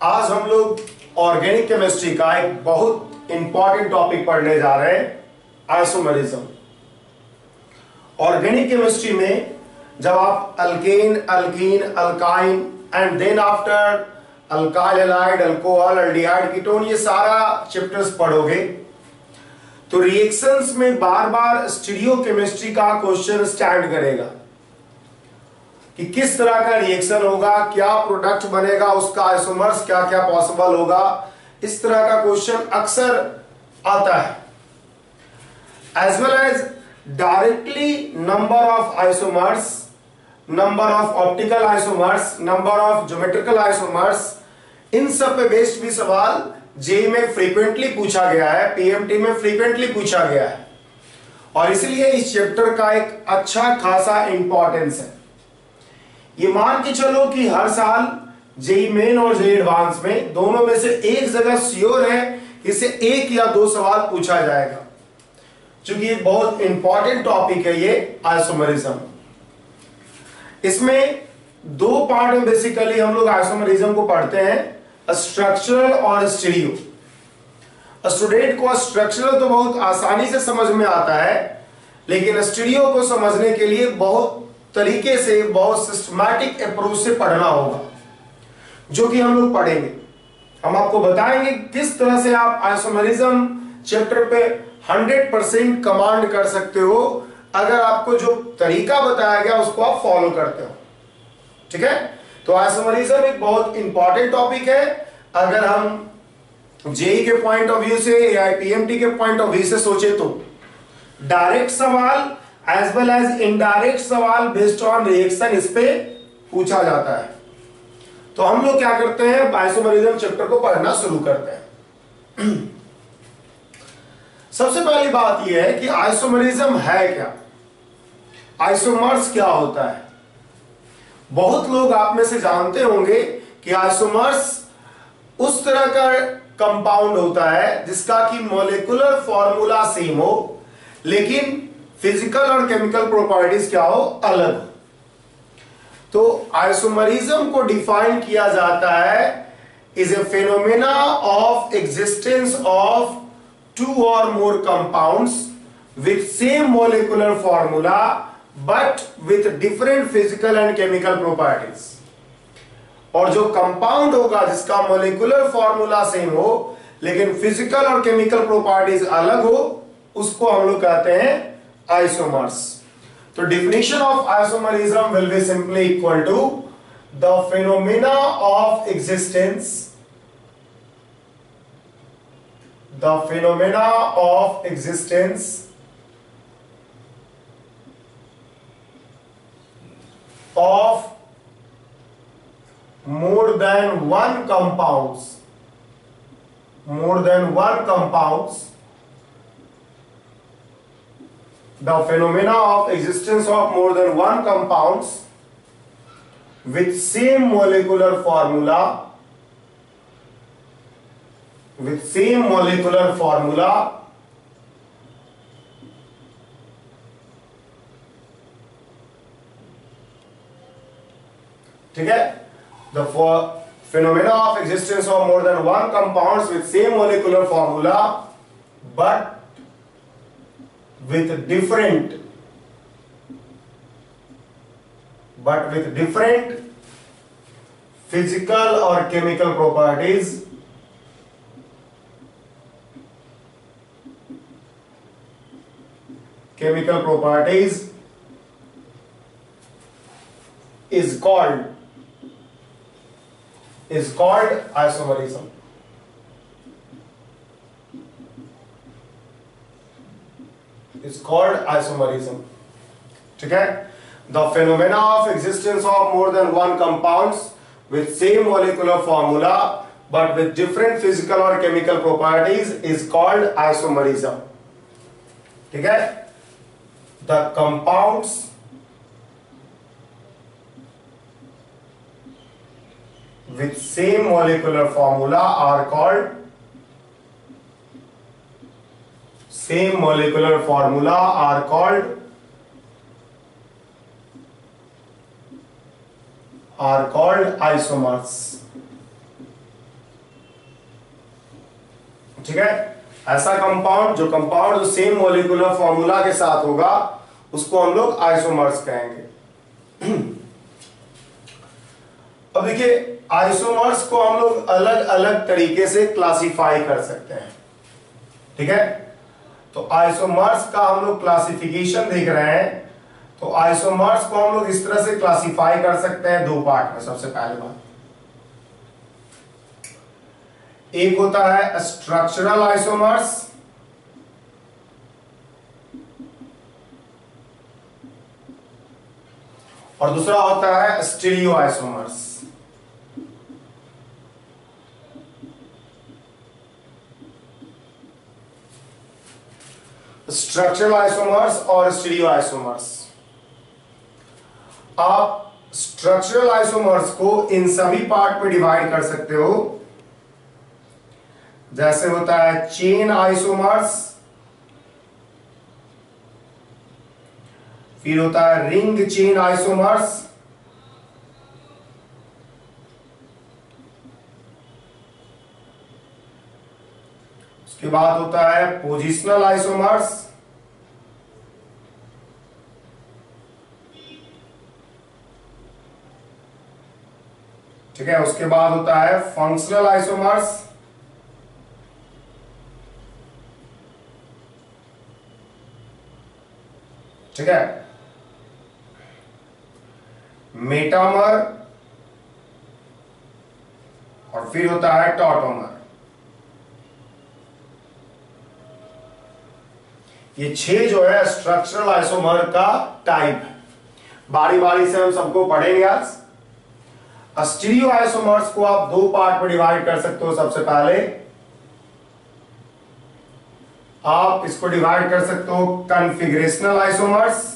आज हम लोग ऑर्गेनिक केमिस्ट्री का एक बहुत इंपॉर्टेंट टॉपिक पढ़ने जा रहे हैं, आइसोमरिज्म। ऑर्गेनिक केमिस्ट्री में जब आप alkane, alkene, alkyne and then after alkyl halide, alcohol, aldehyde, ketone, ये सारा चैप्टर्स पढ़ोगे तो रिएक्शंस में बार बार स्टीरियोकेमिस्ट्री का क्वेश्चन स्टैंड करेगा कि किस तरह का रिएक्शन होगा, क्या प्रोडक्ट बनेगा, उसका आइसोमर्स क्या क्या पॉसिबल होगा। इस तरह का क्वेश्चन अक्सर आता है। As well as directly number of isomers, number of optical isomers, number of geometrical isomers, इन सब पे बेस्ड भी सवाल जेईई में फ्रीक्वेंटली पूछा गया है, पीएमटी में फ्रीक्वेंटली पूछा गया है और इसलिए इस चैप्टर का एक अच्छा खासा इंपॉर्टेंस है। ये मान के चलो कि हर साल जेईई मेन और जेईई एडवांस में दोनों में से एक जगह श्योर है कि इससे एक या दो सवाल पूछा जाएगा, क्योंकि ये बहुत इंपॉर्टेंट टॉपिक है ये आइसोमरिज्म। इसमें दो पार्ट में बेसिकली हम लोग आइसोमरिज्म को पढ़ते हैं, स्ट्रक्चरल और स्टीरियो। स्टूडेंट को स्ट्रक्चरल तो बहुत आसानी से समझ में आता है, लेकिन स्टीरियो को समझने के लिए बहुत तरीके से, बहुत सिस्टमैटिक अप्रोच से पढ़ना होगा, जो कि हम लोग पढ़ेंगे। हम आपको बताएंगे किस तरह से आप आइसोमरिज्म चैप्टर पे 100% कमांड कर सकते हो अगर आपको जो तरीका बताया गया उसको आप फॉलो करते हो। ठीक है, तो आइसोमरिज्म एक बहुत इंपॉर्टेंट टॉपिक है। अगर हम जेईई के पॉइंट ऑफ व्यू से या पीएमटी के पॉइंट ऑफ व्यू से सोचे तो डायरेक्ट सवाल एज वेल एज इनडायरेक्ट सवाल बेस्ड ऑन रिएक्शन इस पे पूछा जाता है। तो हम लोग क्या करते हैं, आइसोमरिज्म चैप्टर को पढ़ना शुरू करते हैं। सबसे पहली बात यह है कि आइसोमरिज्म है क्या, आइसोमर्स क्या होता है। बहुत लोग आप में से जानते होंगे कि आइसोमर्स उस तरह का कंपाउंड होता है जिसका कि मॉलिक्यूलर फॉर्मूला सेम हो लेकिन फिजिकल और केमिकल प्रॉपर्टीज क्या हो, अलग हो। तो आइसोमरिज्म को डिफाइन किया जाता है is a phenomena of existence of two और more compounds with same molecular formula but with different physical and chemical properties. और जो कंपाउंड होगा जिसका मॉलिक्यूलर फॉर्मूला सेम हो लेकिन फिजिकल और केमिकल प्रॉपर्टीज अलग हो, उसको हम लोग कहते हैं आइसोमर्स। तो definition of isomerism will be simply equal to the phenomena of existence, the phenomena of existence of more than one compounds, more than one compounds, the phenomena of existence of more than one compounds with same molecular formula, with same molecular formula ठीक है, the phenomena of existence of more than one compounds with same molecular formula but with different physical or chemical properties is called isomerism. Is called isomerism. ठीक है, the phenomena of existence of more than one compounds with same molecular formula but with different physical or chemical properties is called isomerism. ठीक है, the compounds with same molecular formula are called are called isomers. ठीक है, ऐसा compound जो same molecular formula के साथ होगा उसको हम लोग आइसोमर्स कहेंगे। अब देखिए आइसोमर्स को हम लोग अलग अलग तरीके से क्लासिफाई कर सकते हैं। ठीक है, तो आइसोमर्स का हम लोग क्लासिफिकेशन देख रहे हैं। तो आइसोमर्स को हम लोग इस तरह से क्लासिफाई कर सकते हैं दो पार्ट में। सबसे पहले बात, एक होता है स्ट्रक्चरल आइसोमर्स और दूसरा होता है स्टीरियो आइसोमर्स। स्ट्रक्चरल आइसोमर्स और स्टीरियो आइसोमर्स। आप स्ट्रक्चरल आइसोमर्स को इन सभी पार्ट में डिवाइड कर सकते हो, जैसे होता है चेन आइसोमर्स, फिर होता है रिंग चेन आइसोमर्स, उसके बाद होता है पोजिशनल आइसोमर्स, ठीक है, उसके बाद होता है फंक्शनल आइसोमर्स, ठीक है, मेटामर और फिर होता है टॉटोमर। ये 6 जो है स्ट्रक्चरल आइसोमर का टाइप है। बारी बारी से हम सबको पढ़ेंगे आज। स्टीरियो आइसोमर्स को आप दो पार्ट में डिवाइड कर सकते हो। सबसे पहले आप इसको डिवाइड कर सकते हो कॉन्फ़िगरेशनल आइसोमर्स,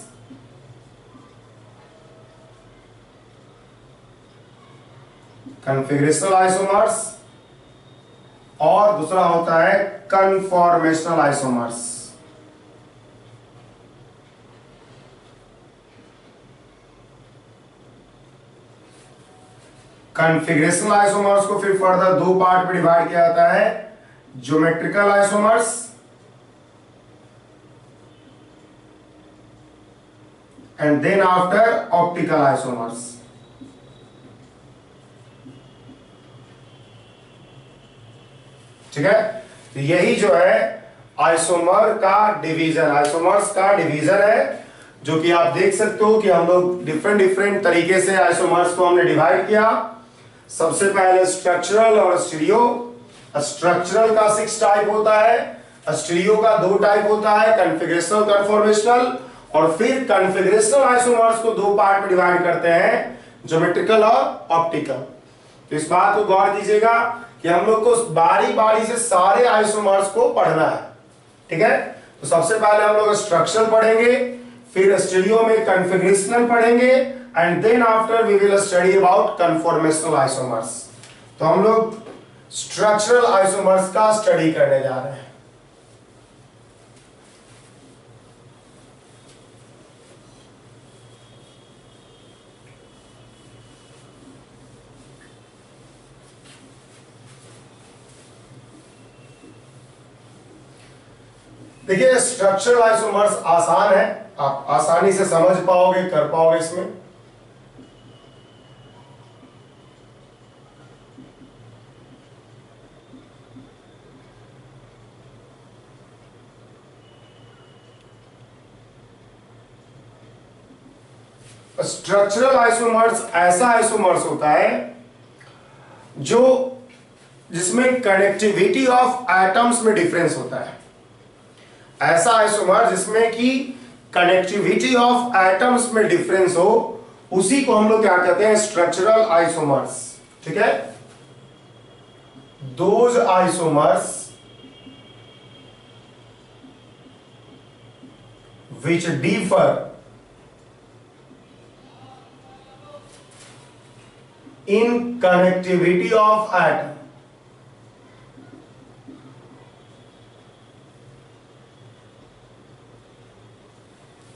और दूसरा होता है कन्फॉर्मेशनल आइसोमर्स। कॉन्फ़िगरेशनल आइसोमर्स को फिर फर्दर दो पार्ट में डिवाइड किया जाता है, geometrical isomers and then after optical isomers। ठीक है, तो यही जो है आइसोमर्स का डिवीजन है, जो कि आप देख सकते हो कि हम लोग डिफरेंट तरीके से आइसोमर्स को हमने डिवाइड किया। सबसे पहले स्ट्रक्चरल और स्टीरियो। स्ट्रक्चरल का 6 टाइप होता है, स्टीरियो का 2 टाइप होता है, कॉन्फ़िगरेशनल, कन्फॉर्मेशनल। और फिर कॉन्फ़िगरेशनल आइसोमर्स को 2 पार्ट में डिवाइड करते हैं, ज्योमेट्रिकल और ऑप्टिकल। तो इस बात को गौर कीजिएगा कि हम लोग को बारी बारी से सारे आइसोमर्स को पढ़ना है। ठीक है, तो सबसे पहले हम लोग स्ट्रक्चरल पढ़ेंगे, फिर स्टीरियो में कॉन्फ़िगरेशनल पढ़ेंगे, and then after we will study about conformational isomers. तो हम लोग स्ट्रक्चरल आइसोमर्स का स्टडी करने जा रहे हैं। देखिए स्ट्रक्चरल आइसोमर्स आसान है, आप आसानी से समझ पाओगे, कर पाओगे इसमें। स्ट्रक्चरल आइसोमर्स ऐसा आइसोमर्स होता है जिसमें कनेक्टिविटी ऑफ एटम्स में डिफरेंस होता है। ऐसा आइसोमर जिसमें कि कनेक्टिविटी ऑफ एटम्स में डिफरेंस हो, उसी को हम लोग क्या कहते हैं, स्ट्रक्चरल आइसोमर्स। ठीक है, those isomers which differ in connectivity of atom,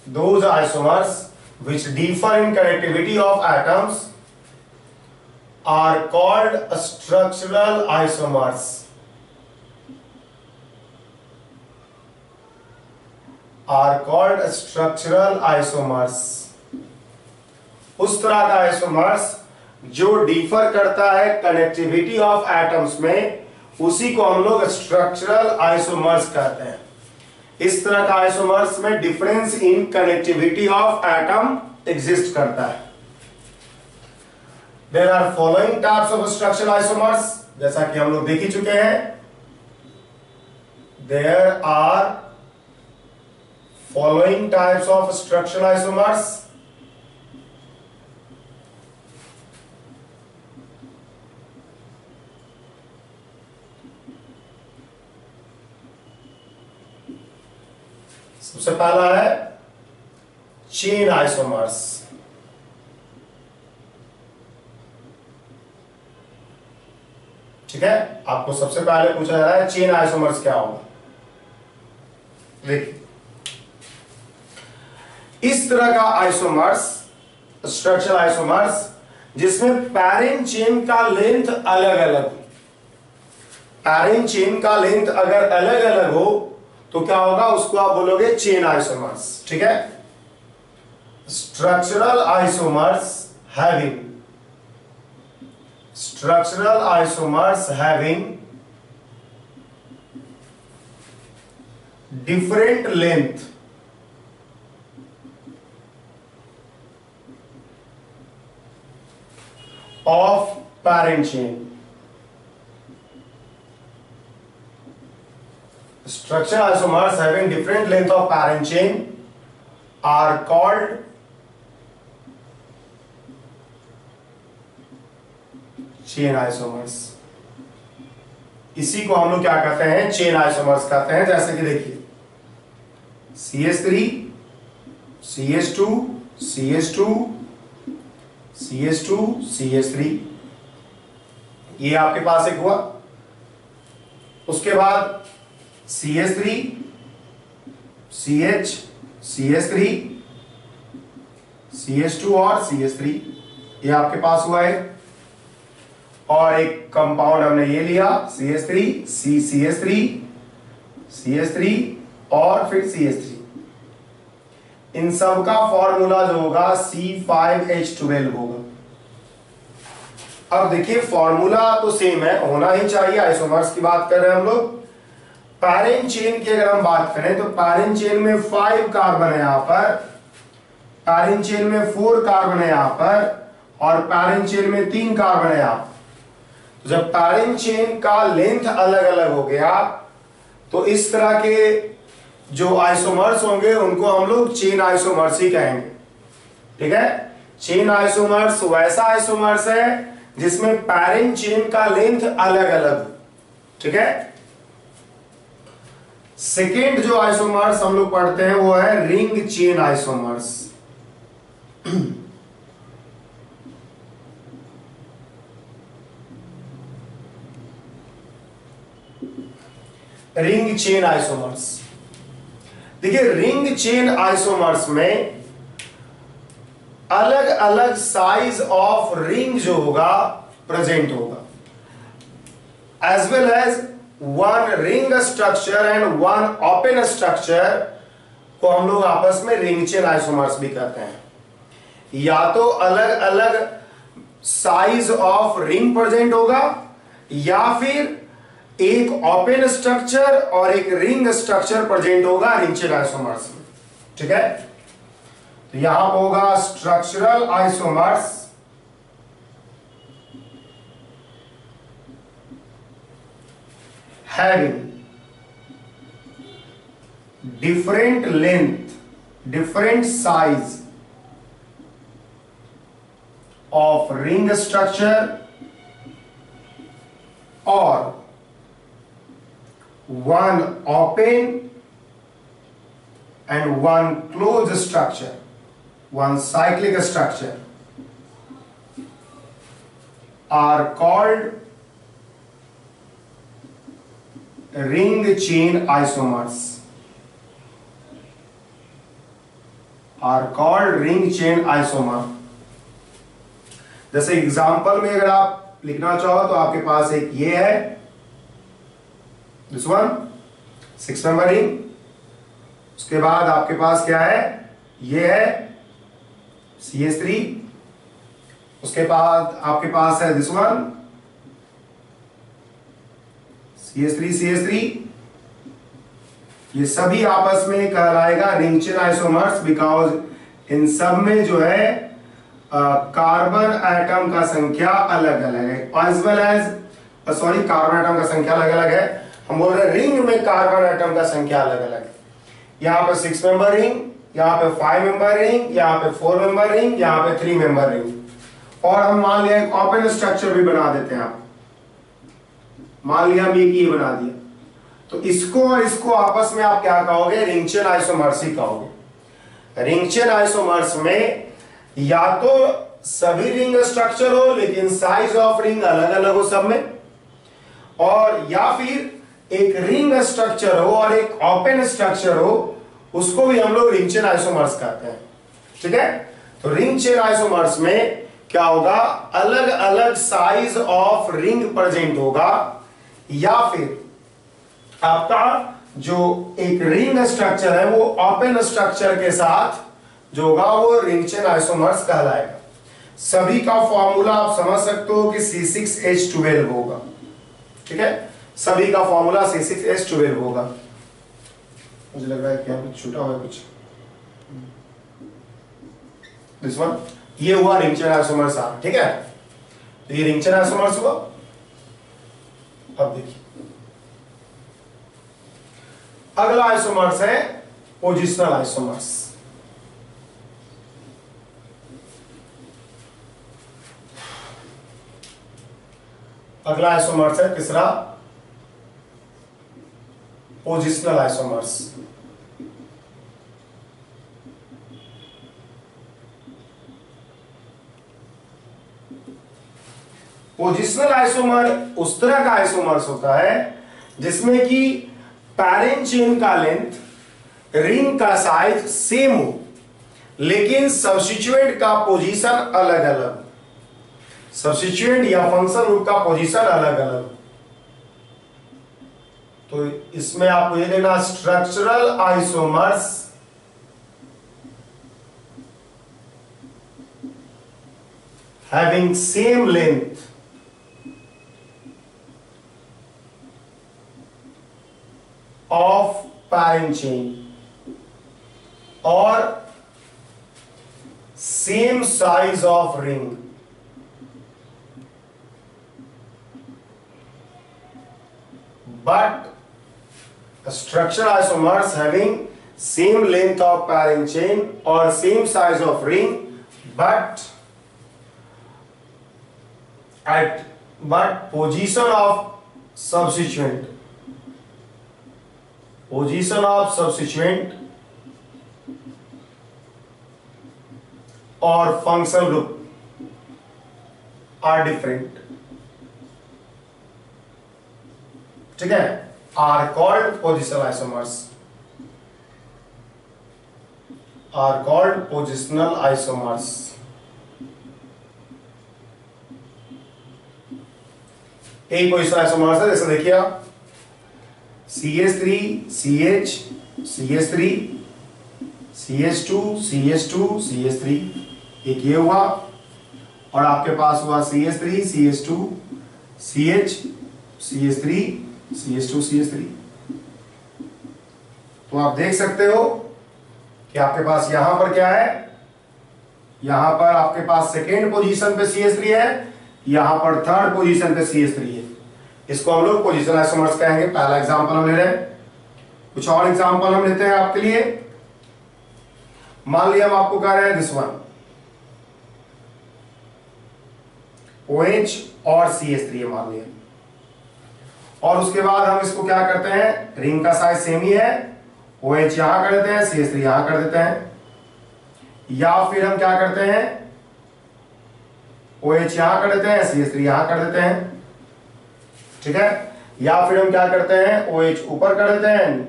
those isomers which differ in connectivity of atoms are called structural isomers। Are called structural isomers. उस तरह का आइसोमर्स जो डिफर करता है कनेक्टिविटी ऑफ एटम्स में, उसी को हम लोग स्ट्रक्चरल आइसोमर्स कहते हैं। इस तरह का आइसोमर्स में difference in connectivity of atom exist करता है। There are following types of structural isomers, जैसा कि हम लोग देख ही चुके हैं। There are following types of structural isomers. सबसे पहला है चेन आइसोमर्स। ठीक है, आपको सबसे पहले पूछा जा रहा है चेन आइसोमर्स क्या होगा। देखिए, इस तरह का आइसोमर्स, स्ट्रक्चरल आइसोमर्स, जिसमें पैरेंट चेन का लेंथ अलग अलग हो। पैरेंट चेन का लेंथ अगर अलग अलग हो तो क्या होगा, उसको आप बोलोगे चेन आइसोमर्स। ठीक है, structural isomers having, structural isomers having different length of parent chain. Structural isomers having different length of parent chain are called chain isomers. इसी को हम लोग क्या कहते हैं, चेन आइसोमर्स कहते हैं। जैसे कि देखिए CH3 CH2 CH2 CH2 CH3, ये आपके पास एक हुआ। उसके बाद CH3 CH CH3 CH2 और CH3, ये आपके पास हुआ है। और एक कंपाउंड हमने ये लिया CH3 CH3 CH3 और फिर CH3। इन सब का फॉर्मूला जो होगा C5H12 होगा। अब देखिए, फॉर्मूला तो सेम है, होना ही चाहिए। आइसोमर्स की बात कर रहे हैं हम लोग। पैरेंट चेन की अगर हम बात करें तो पैरेंट चेन में 5 कार्बन है यहां पर, पैरेंट चेन में 4 कार्बन है यहां पर, और पैरेंट चेन में 3 कार्बन है यहां पर। जब पैरेंट चेन का लेंथ अलग अलग हो गया तो इस तरह के जो आइसोमर्स होंगे उनको हम लोग चेन आइसोमर्स ही कहेंगे। ठीक है, चेन आइसोमर्स वैसा आइसोमर्स है जिसमें पैरेंट चेन का लेंथ अलग अलग हो। ठीक है, सेकेंड जो आइसोमर्स हम लोग पढ़ते हैं वो है ring chain isomers. Ring chain isomers, देखिए रिंग चेन आइसोमर्स में अलग अलग साइज ऑफ रिंग जो होगा प्रेजेंट होगा, as well as one ring structure and one open structure को हम लोग आपस में रिंग चेन आइसोमर्स भी कहते हैं। या तो अलग अलग साइज ऑफ रिंग प्रेजेंट होगा या फिर एक ओपन स्ट्रक्चर और एक रिंग स्ट्रक्चर प्रेजेंट होगा रिंग चेन आइसोमर्स में। ठीक है, तो यहां पर होगा structural isomers having different length, different size of ring structure or one open and one closed structure, one cyclic structure are called ring chain isomers, are called ring chain isomer। जैसे example में अगर आप लिखना चाहो तो आपके पास एक ये है, दिस वन 6 मेंबर रिंग, उसके बाद आपके पास क्या है, ये है CH3, उसके बाद आपके पास है दिस वन CH3 ये सभी आपस में कहलाएगा ring chain isomers, because in सब में जो है कार्बन एटम का संख्या अलग अलग है, as well as carbon atom का संख्या अलग अलग है। हम बोल रहे हैं रिंग में कार्बन एटम का संख्या अलग अलग है। यहाँ पे 6 मेंबर रिंग, यहाँ पे 5 मेंबर रिंग, यहाँ पे 4 मेंबर रिंग, यहाँ पे 3 मेंबर रिंग, और हम मान लिया एक ओपन स्ट्रक्चर भी बना देते हैं। आप मान लिया हम एक ये बना दिया, तो इसको और इसको आपस में आप क्या कहोगे, रिंग चेन आइसोमर्स ही कहोगे। रिंग चेन आइसोमर्स में या तो सभी रिंग स्ट्रक्चर हो लेकिन साइज ऑफ रिंग अलग अलग हो सब में, और या फिर एक रिंग स्ट्रक्चर हो और एक ओपन स्ट्रक्चर हो, उसको भी हम लोग रिंग चेन आइसोमर्स कहते हैं। ठीक है, तो रिंग चेन आइसोमर्स में क्या होगा, अलग अलग साइज ऑफ रिंग प्रेजेंट होगा, या फिर आपका जो एक रिंग स्ट्रक्चर है वो ओपन स्ट्रक्चर के साथ जो होगा वो रिंग चेन आइसोमर्स कहलाएगा। सभी का फॉर्मूला आप समझ सकते हो कि C6H12 होगा। ठीक है, सभी का फॉर्मूला C6H12 होगा। मुझे लग रहा है क्या कुछ छूटा हुआ कुछ, दिस वन, ये हुआ रिंग चेन आइसोमर्स। ठीक है, तो ये रिंग चेन आइसोमर्स हुआ। अब देखिए अगला आइसोमर्स है पोजिशनल आइसोमर्स। अगला आइसोमर्स है तीसरा, पोजिशनल आइसोमर्स। पोजिशनल आइसोमर उस तरह का आइसोमर्स होता है जिसमें कि पैरेंट चेन का लेंथ, रिंग का साइज सेम हो, लेकिन सब्स्टिट्यूएंट का पोजीशन अलग अलग, सब्स्टिट्यूएंट या फंक्शन ग्रुप का पोजीशन अलग अलग। तो इसमें आपको ये देखना, structural isomers having same length of parent chain or same size of ring, but structural isomers having same length of parent chain or same size of ring, but position of substituent or functional group are different. ठीक है, are called positional isomers, are called positional isomers. एक positional isomers है, जैसे देखिए आप CH3 CH CH3 CH2 CH2 CH3, एक ये हुआ, और आपके पास हुआ CH3 CH2 CH CH3 CH2 CH3। तो आप देख सकते हो कि आपके पास यहां पर क्या है, यहां पर आपके पास सेकेंड पोजीशन पे CH3 है, यहां पर थर्ड पोजीशन पे CH3 है। इसको हम लोग पोजिशनल आइसोमर्स कहेंगे। पहला एग्जांपल हम ले रहे हैं, कुछ और एग्जांपल हम लेते हैं आपके लिए। मान लिया हम आपको कह रहे हैं दिस वन OH और CH3 है मान लिया, और उसके बाद हम इसको क्या करते हैं, रिंग का साइज सेम ही है, OH यहां कर देते हैं, CH3 यहां कर देते हैं, या फिर हम क्या करते हैं, OH यहां कर देते हैं, CH3 यहां कर देते हैं। ठीक है, या फिर हम क्या करते हैं, OH ऊपर कर देते हैं,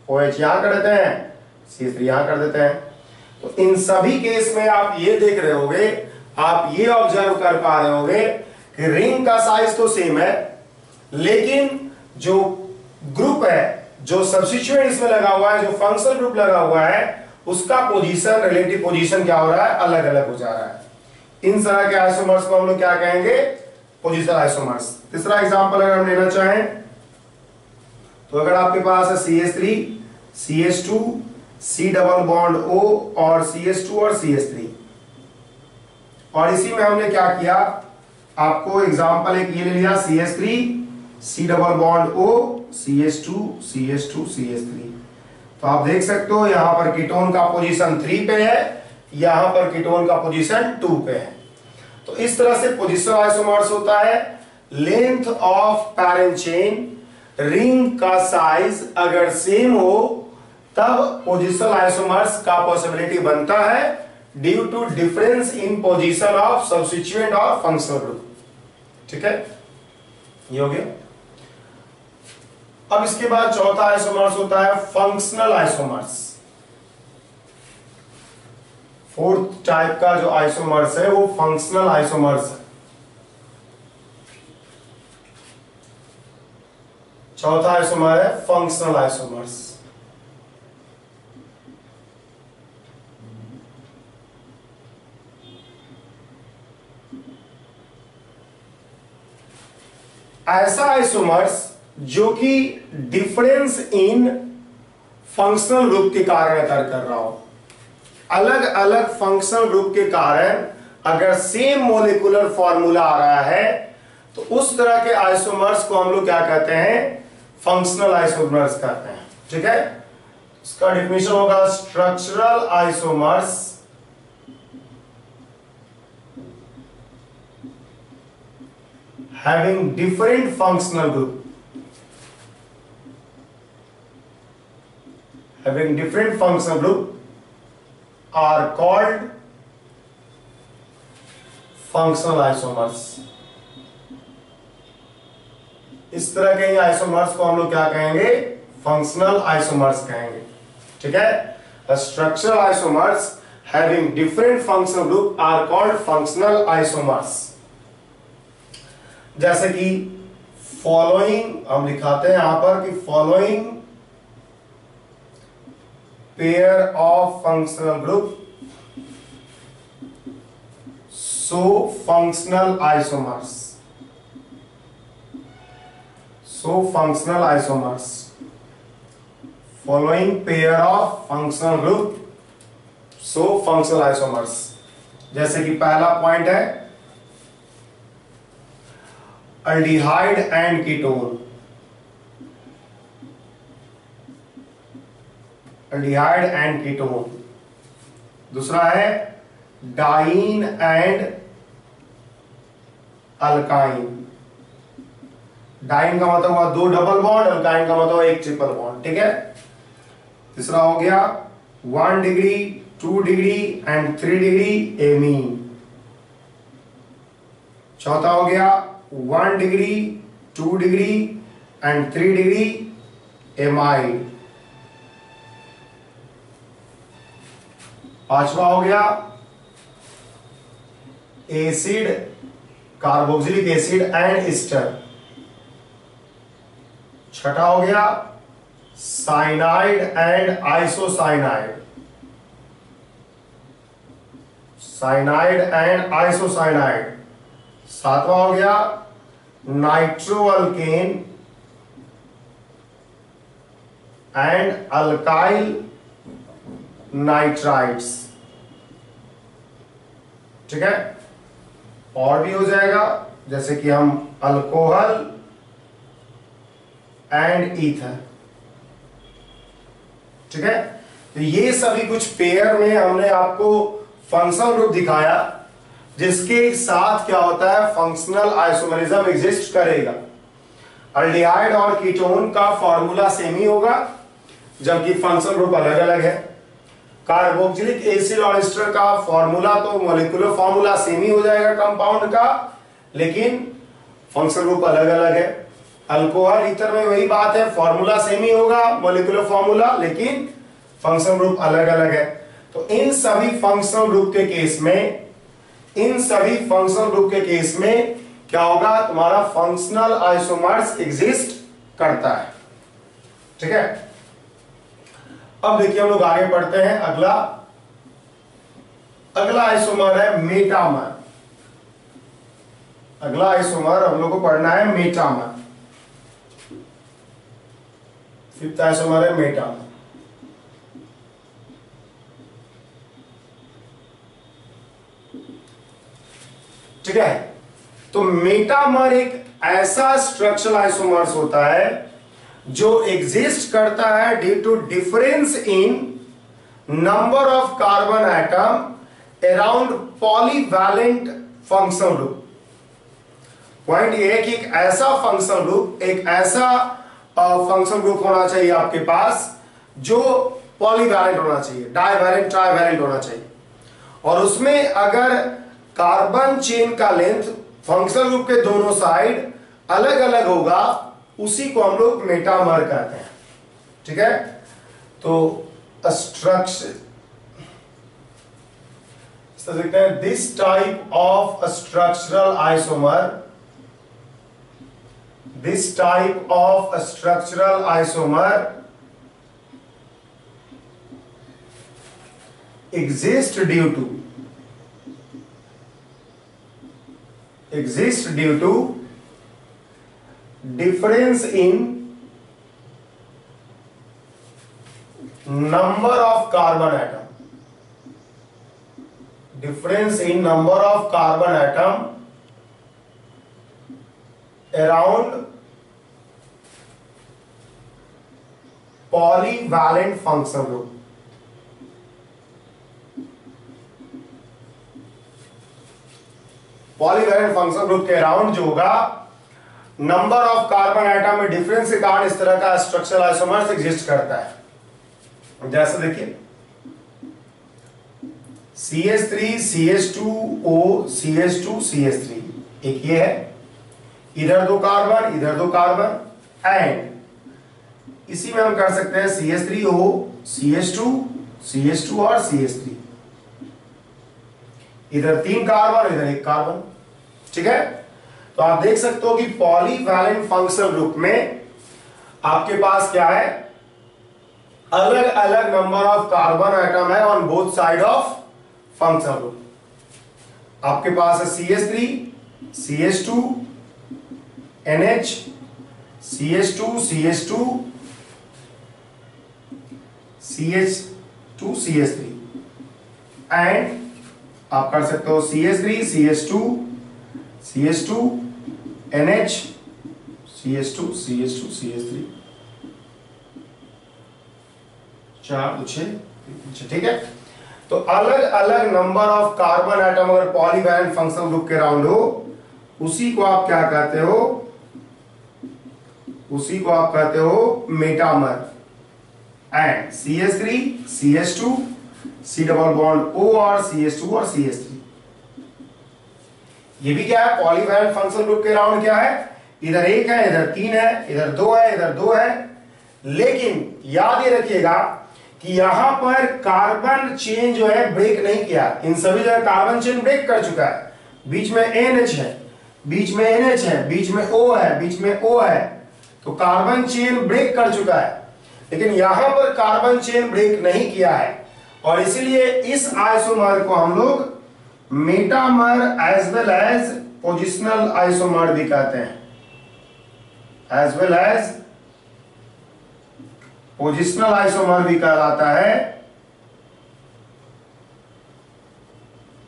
OH यहां कर देते हैं, CH3 यहां कर देते हैं। तो इन सभी केस में आप ये देख रहे होगे, आप ये ऑब्जर्व कर पा रहे होगे कि रिंग का साइज तो सेम है, लेकिन जो ग्रुप है जो सब्स्टिट्यूएंट इसमें लगा हुआ है, जो फंक्शनल ग्रुप लगा हुआ है, उसका पोजीशन, रिलेटिव पोजीशन क्या हो रहा है, अलग अलग हो जा रहा है। इन तरह के आइसोमर्स को हम लोग क्या कहेंगे, पोजीशनल आइसोमर्स। तीसरा एग्जांपल अगर हम लेना चाहें तो अगर आपके पास है CH3, CH2, C double bond O और CH2 और CH3, और इसी में हमने क्या किया, आपको एग्जांपल एक ये ले लिया CH3, C double bond O, CH2, CH2, CH3। तो आप देख सकते हो यहां पर कीटोन का पोजीशन 3 पे है, यहां पर कीटोन का पोजीशन 2 पे है। तो इस तरह से पोजीशनल आइसोमर्स होता है। Length of parent chain, ring का साइज अगर सेम हो तब पोजीशनल आइसोमर्स का पॉसिबिलिटी बनता है, due to difference in position of substituent और फंक्शनल ग्रुप। ठीक है, ये हो गया। अब इसके बाद चौथा आइसोमर्स होता है फंक्शनल आइसोमर्स। फोर्थ टाइप का जो आइसोमर्स है वो फंक्शनल आइसोमर्स है। चौथा आइसोमर है फंक्शनल आइसोमर्स। ऐसा आइसोमर्स जो कि डिफरेंस इन फंक्शनल ग्रुप के कारण अकर कर रहा हो। अलग अलग फंक्शनल ग्रुप के कारण अगर सेम मोलिकुलर फॉर्मूला आ रहा है तो उस तरह के आइसोमर्स को हम लोग क्या कहते हैं, फंक्शनल आइसोमर्स कहते हैं। ठीक है, इसका डेफिनेशन होगा structural isomers having different functional group, having different functional group are called functional isomers। इस तरह के आइसोमर्स को हम लोग क्या कहेंगे, फंक्शनल आइसोमर्स कहेंगे। ठीक है, structural isomers having different functional group are called functional isomers। जैसे कि फॉलोइंग हम लिखाते हैं यहां पर कि following pair of functional group so functional isomers, so functional isomers. Following pair of functional group so functional isomers. जैसे कि पहला पॉइंट है aldehyde and ketone, aldehyde and ketone. दूसरा है डाइन एंड अल्काइन। डाइन का मतलब हुआ 2 डबल बॉन्ड, अल्काइन का मतलब 1 ट्रिपल बॉन्ड। ठीक है, तीसरा हो गया 1 degree, 2 degree and 3 degree amine. चौथा हो गया 1 degree, 2 degree and 3 degree amide. पांचवा हो गया acid, carboxylic acid and ester. छठा हो गया cyanide and isocyanide, cyanide and isocyanide. सातवां हो गया नाइट्रोअल्केन एंड अल्काइल नाइट्राइड्स। ठीक है, और भी हो जाएगा जैसे कि हम अल्कोहल एंड ईथर। ठीक है, तो ये सभी कुछ पेयर में हमने आपको फंक्शनल ग्रुप दिखाया जिसके साथ क्या होता है, फंक्शनल आइसोमरिज्म एग्जिस्ट करेगा। अल्डिहाइड और कीटोन का फॉर्मूला सेम ही होगा जबकि फंक्शनल ग्रुप अलग अलग है। कार्बोक्सिलिक एसिड और एस्टर का फॉर्मूला तो मॉलिक्यूलर फॉर्मूला सेम ही हो जाएगा कंपाउंड का, लेकिन फंक्शनल ग्रुप अलग अलग है। अल्कोहल ईथर में वही बात है, फॉर्मूला सेम ही होगा मॉलिक्यूलर फॉर्मूला, लेकिन फंक्शनल ग्रुप अलग अलग है। तो इन सभी फंक्शनल ग्रुप के केस में, इन सभी फंक्शनल ग्रुप के केस में क्या होगा, तुम्हारा फंक्शनल आइसोमर्स एग्जिस्ट करता है। ठीक है। अब देखिए हम लोग आगे पढ़ते हैं। अगला आइसोमर है मेटामर। अगला आइसोमर हम लोग को पढ़ना है मेटामर। फिफ्थ आइसोमर है मेटामर। ठीक है। तो मेटामर एक ऐसा स्ट्रक्चरल आइसोमर्स होता है जो एग्जिस्ट करता है due to difference in number of carbon atom around polyvalent functional group. Point ये है कि एक ऐसा फंक्शनल ग्रुप, एक ऐसा फंक्शनल ग्रुप होना चाहिए आपके पास जो पॉलीवैलेंट होना चाहिए, डाइवैलेंट, ट्राइवैलेंट होना चाहिए। और उसमें अगर कार्बन चेन का लेंथ फंक्शनल ग्रुप के दोनों साइड अलग अलग होगा, उसी को हम लोग मेटामर कहते हैं। ठीक है। तो स्ट्रक्चर देखते हैं, this type of structural isomer, this type of structural isomer exist due to difference in number of carbon atom, difference in number of carbon atom around polyvalent functional group। Polyvalent functional group के around जो होगा, number of carbon atom में difference के कारण इस तरह का structural isomers exist करता है। जैसे देखिए CH3 CH2O CH2 CH3, एक ये है, इधर दो कार्बन एंड इसी में हम कर सकते हैं CH3O CH2 और CH3, इधर 3 कार्बन, इधर 1 कार्बन। ठीक है। तो आप देख सकते हो कि पॉलीवैलेंट फंक्शनल ग्रुप में आपके पास क्या है, अलग अलग नंबर ऑफ कार्बन आइटम है on both side of functional group. आपके पास है CH3 CH2 NH CH2 CH2 CH2 CH3 and आप कर सकते हो CH3 CH2 NH CH2 CH3 4 6। ठीक है। तो अलग अलग नंबर ऑफ कार्बन आइटम अगर पॉलीवैलेंट फंक्शनल ग्रुप के राउंड हो, उसी को आप क्या कहते हो, उसी को आप कहते हो metamer. And CH3 CH2 C double bond O और CH2 और CH3, ये भी क्या है, पॉलीवैलेंट फंक्शनल ग्रुप के राउंड क्या है, इधर 1 है, इधर 3 है, इधर 2 है, इधर 2 है। लेकिन याद ये रखिएगा कि यहां पर कार्बन चेन जो है ब्रेक नहीं किया, इन सभी जगह कार्बन चेन ब्रेक कर चुका है। बीच में NH है, बीच में NH है, बीच में O है, बीच में O है, तो कार्बन चेन ब्रेक कर चुका है। लेकिन यहां पर कार्बन चेन ब्रेक नहीं किया है और इसीलिए इस आइसोमर को हम लोग metamer as well as positional isomer भी कहते हैं, as well as positional isomer भी कहलाता है,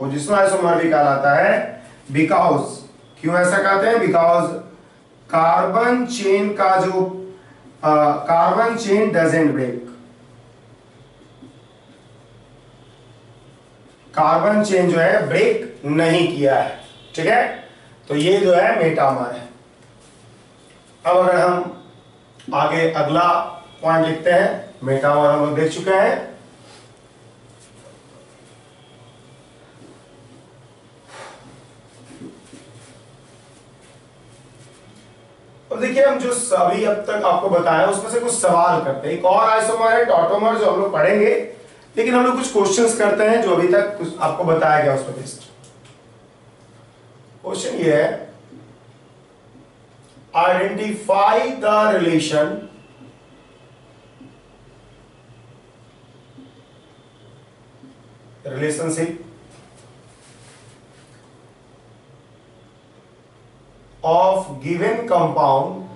पोजिशनल आइसोमर भी कहलाता है। बिकॉज, क्यों ऐसा कहते हैं, बिकॉज कार्बन चेन का जो carbon chain doesn't break, carbon chain जो है ब्रेक नहीं किया है। ठीक है। तो ये जो है मेटामर है। अब अगर हम आगे अगला पॉइंट लिखते हैं, मेटामर हम लोग देख चुके हैं। अब देखिए हम जो अभी अब तक आपको बताया उसमें से कुछ सवाल करते हैं। एक और आइसोमर है टॉटोमर, जो हम लोग पढ़ेंगे, लेकिन हम लोग कुछ क्वेश्चंस करते हैं जो अभी तक कुछ आपको बताया गया उसमें बेस्ड। क्वेश्चन ये है, identify the relation relationship of given compound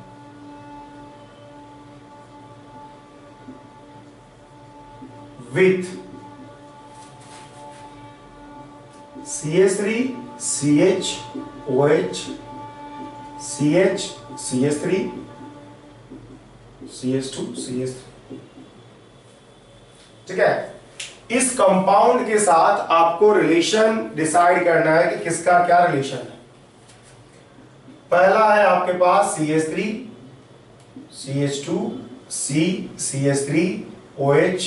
with CH3 CH OH CH CH3 CH2 CH3। ठीक है, इस कंपाउंड के साथ आपको रिलेशन डिसाइड करना है कि किसका क्या रिलेशन है। पहला है आपके पास CH3 CH2 C CH3 OH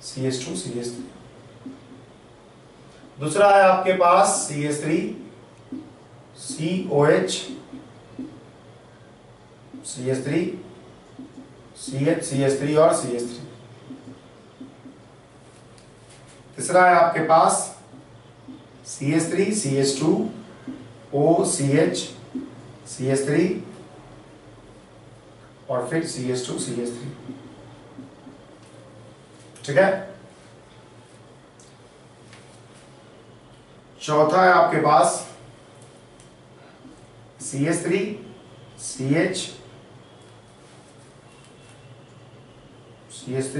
CH2 CH3। दूसरा है आपके पास CH3 COH CH3 CH CH3 और CH3। तीसरा है आपके पास CH3 CH2 O CH CH3 और फिर CH2 CH3। ठीक है, चौथा है आपके पास CH3 CH CH3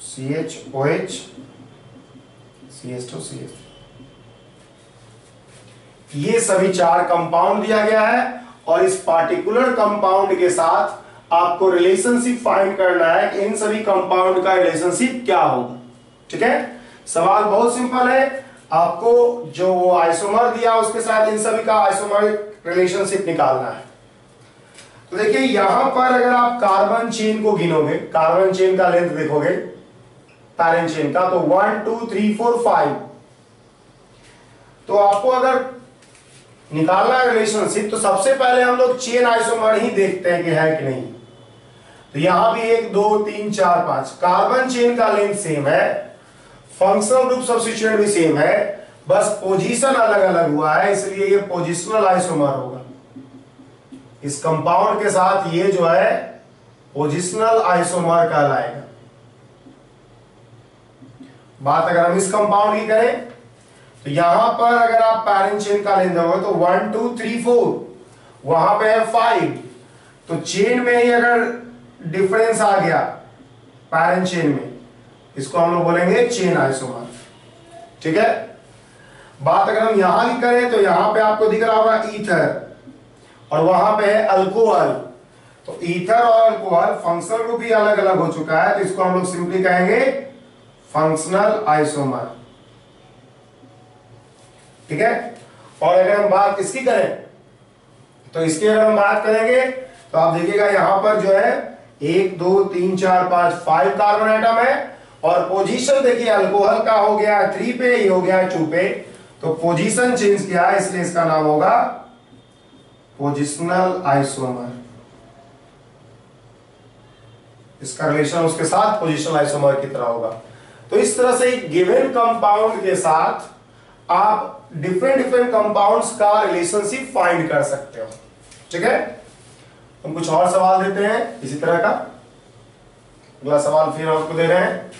CH OH CH2 CH3। ये सभी चार कंपाउंड दिया गया है और इस पार्टिकुलर कंपाउंड के साथ आपको रिलेशनशिप फाइंड करना है कि इन सभी कंपाउंड का रिलेशनशिप क्या होगा। ठीक है, सवाल बहुत सिंपल है, आपको जो वो आइसोमर दिया उसके साथ इन सभी का आइसोमरिक रिलेशनशिप निकालना है। तो देखिए यहां पर अगर आप कार्बन चेन को गिनोगे, कार्बन चेन का लेंथ देखोगे पैरेंट चेन का, तो 1 2 3 4 5। तो आपको अगर निकालना है रिलेशनशिप तो सबसे पहले हम लोग चेन आइसोमर ही देखते हैं कि है कि नहीं। तो यहां भी 1 2 3 4 5 कार्बन चेन का लेंथ सेम है, फंक्शनल ग्रुप सब्स्टिट्यूएंट भी सेम है, बस पोजीशन अलग अलग हुआ है, इसलिए ये पोजिशनल आइसोमर होगा। इस कंपाउंड के साथ ये जो है पोजिशनल आइसोमर कहलाएगा। बात अगर हम इस कंपाउंड की करें तो यहां पर अगर आप पैरेंट चेन का लेंथ दोगे तो 1 2 3 4, वहां पे है 5। तो चेन में ही अगर डिफरेंस आ गया पैरेंट चेन में, इसको हम लोग बोलेंगे चेन आइसोमर। ठीक है, बात अगर हम यहां की करें तो यहां पे आपको दिख रहा होगा ईथर और वहां पे है अल्कोहल। तो ईथर और अल्कोहल फंक्शनल ग्रुप भी अलग अलग हो चुका है, तो इसको हम लोग सिंपली कहेंगे फंक्शनल आइसोमर। ठीक है, और अगर हम बात इसकी करें तो इसकी अगर हम बात करेंगे तो आप देखिएगा यहां पर जो है 1 2 3 4 5 5 कार्बन एटम है और पोजीशन देखिए अल्कोहल का हो गया 3 पे, ये हो गया 2 पे। तो पोजीशन चेंज किया है इसलिए इसका नाम होगा पोजिशनल आइसोमर। इसका रिलेशन उसके साथ पोजिशनल आइसोमर की तरह होगा। तो इस तरह से एक गिवन कंपाउंड के साथ आप डिफरेंट कंपाउंड्स का रिलेशनशिप फाइंड कर सकते हो। ठीक है, हम कुछ और सवाल देते हैं इसी तरह का। अगला सवाल फिर आपको दे रहे हैं।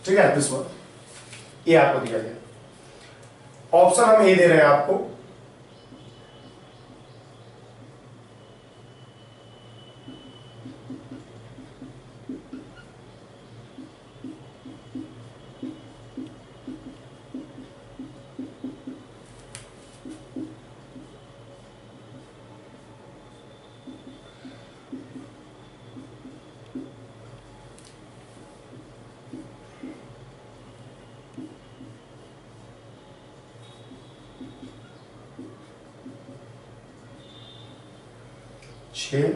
ठीक है, दिस वन ये आपको दिया गया, ऑप्शन हम ये दे रहे हैं आपको। छः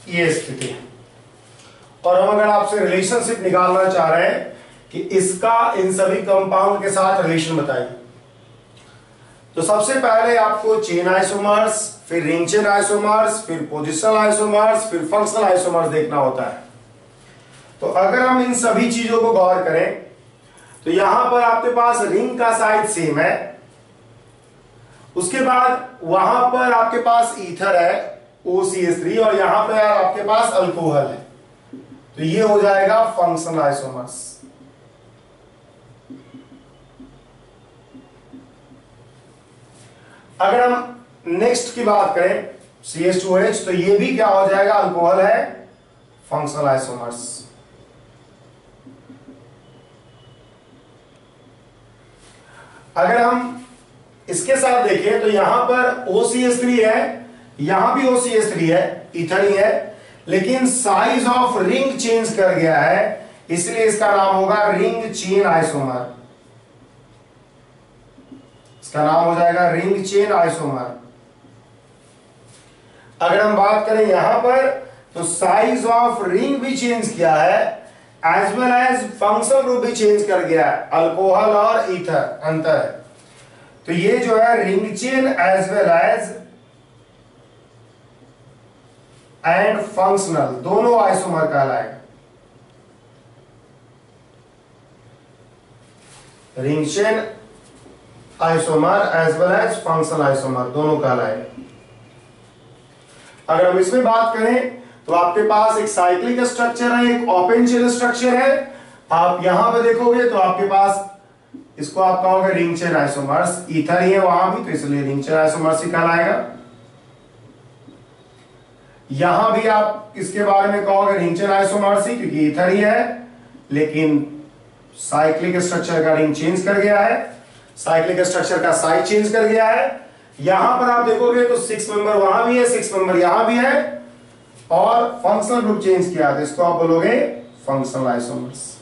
ये स्थिति है। और हम अगर आपसे रिलेशनशिप निकालना चाह रहे हैं कि इसका इन सभी कंपाउंड के साथ रिलेशन बताइए, तो सबसे पहले आपको चेन आइसोमर्स, फिर रिंग चेन आइसोमर्स, फिर पोजिशनल आइसोमर्स, फिर फंक्शनल आइसोमर्स देखना होता है। तो अगर हम इन सभी चीजों को गौर करें तो यहां पर आपके पास रिंग का साइज सेम है, उसके बाद वहां पर आपके पास ईथर है OCH3 और यहां पर आपके पास अल्कोहल है, तो ये हो जाएगा फंक्शनल आइसोमर्स। अगर हम नेक्स्ट की बात करें CH2OH, तो ये भी क्या हो जाएगा, अल्कोहल है, फंक्शनल आइसोमर्स। अगर हम इसके साथ देखें तो यहां पर OCH3 है, यहां भी OCH3 है, ईथर ही है, लेकिन साइज ऑफ रिंग चेंज कर गया है, इसलिए इसका नाम होगा रिंग चेन आइसोमर। इसका नाम हो जाएगा रिंग चेन आइसोमर। अगर हम बात करें यहां पर तो साइज ऑफ रिंग भी चेंज किया है, as well as functional group भी चेंज कर गया है, अल्कोहल और ईथर अंतर है, तो ये जो है ring chain as well as and functional दोनों आइसोमर कहलाएगा। Ring chain isomer as well as functional isomer दोनों कहलाएगा। अगर हम इसमें बात करें तो आपके पास एक साइक्लिक स्ट्रक्चर है, एक ओपन चेन स्ट्रक्चर है। आप यहां पे देखोगे तो आपके पास इसको आप कहोगे रिंग चेन आइसोमर्स, ईथर ही है वहां भी, तो इसलिए रिंग चेन आइसोमर्स ही कहलाएगा। यहां भी आप इसके बारे में कहोगे रिंग चेन आइसोमर्स ही, क्योंकि ईथर ही है, लेकिन साइक्लिक स्ट्रक्चर का रिंग चेंज कर गया है, साइक्लिक स्ट्रक्चर का साइज चेंज कर गया है। यहां पर आप देखोगे तो 6 मेंबर वहां भी है, 6 मेंबर यहां भी है, और फंक्शनल ग्रुप चेंज किया, तो इसको आप बोलोगे फंक्शनल आइसोमर्स।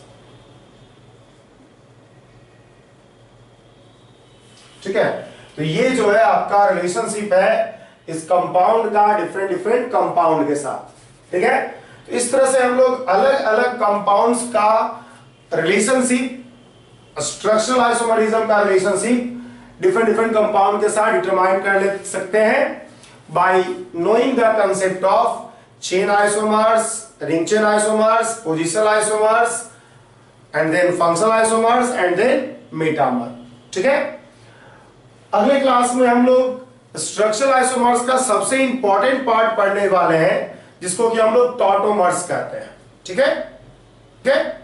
ठीक है, तो ये जो है आपका रिलेशनशिप है इस कंपाउंड का डिफरेंट कंपाउंड के साथ। ठीक है, तो इस तरह से हम लोग अलग अलग कंपाउंड्स का रिलेशनशिप, स्ट्रक्चरल आइसोमरिज्म का रिलेशनशिप डिफरेंट कंपाउंड के साथ डिटरमाइन कर ले सकते हैं by knowing the concept of chain isomers, ring chain isomers, positional isomers, and then functional isomers, and then metamer. ठीक है, अगले क्लास में हम लोग स्ट्रक्चरल आइसोमर्स का सबसे इंपॉर्टेंट पार्ट पढ़ने वाले हैं, जिसको कि हम लोग टॉटोमर्स कहते हैं। ठीक है, ठीक है।